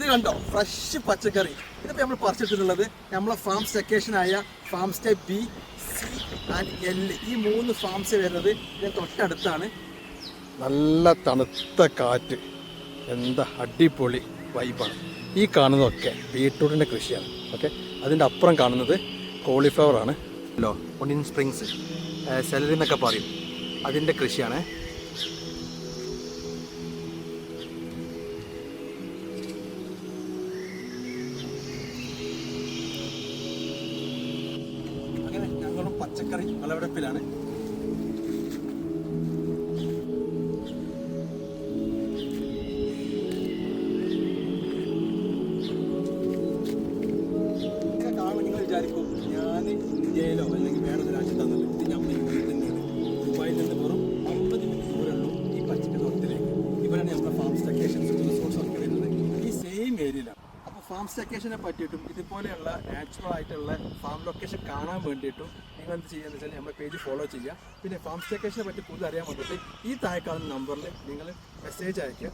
കണ്ടോ ഫ്രഷ് പച്ചക്കറി. ഇതിപ്പോൾ നമ്മൾ പറിച്ചിട്ടുള്ളത് നമ്മളെ ഫാം സ്റ്റേഷനായ farm stay B, C and L, ഈ 3 ഫാംസ് വരുന്നത് ഇതിന് തൊട്ടടുത്താണ്. നല്ല തണുത്ത കാറ്റ്, എന്താ അടിപൊളി വൈബാണ്. ഈ കാണുന്നതൊക്കെ ബീട്രൂട്ടിൻ്റെ കൃഷിയാണ്. ഓക്കെ, അതിൻ്റെ അപ്പുറം കാണുന്നത് കോളിഫ്ലവറാണ്. ഒണിയൻ സ്പ്രിങ്സ്, സെലറി എന്നൊക്കെ പറയും, അതിൻ്റെ കൃഷിയാണ്. അങ്ങനെ ഞങ്ങളും പച്ചക്കറി വിളവെടുപ്പിലാണ്. നിങ്ങൾ വിചാരിക്കും ഞാൻ ഇന്ത്യയിലോ അല്ലെങ്കിൽ വേറൊരു രാജ്യത്താണെന്നല്ലോ. ഇത് നമ്മൾ ഇവിടെ തന്നെയാണ്. ദുബായിൽ നിന്ന് വെറും 50 മിനിറ്റ് ദൂരമുള്ളൂ ഈ പച്ചക്കറി തോട്ടത്തിലേക്ക്. ഇവിടെയാണ് നമ്മുടെ ഫാം സ്റ്റേഷൻസ് റിസോർട്സ് ഒക്കെ വരുന്നത്, ഈ സെയിം ഏരിയയിലാണ്. അപ്പോൾ ഫാം സ്റ്റേഷനെ പറ്റിയിട്ടും ഇതുപോലെയുള്ള നാച്ചുറൽ ആയിട്ടുള്ള ഫാം ലൊക്കേഷൻ കാണാൻ വേണ്ടിയിട്ടും നിങ്ങൾ എന്ത് ചെയ്യുക വെച്ചാൽ നമ്മുടെ പേജ് ഫോളോ ചെയ്യുക. പിന്നെ ഫാം സ്റ്റേഷനെ പറ്റി കൂടുതൽ അറിയാൻ വേണ്ടിയിട്ട് ഈ താഴെ കാണുന്ന നമ്പറിൽ നിങ്ങൾ മെസ്സേജ് അയയ്ക്കുക.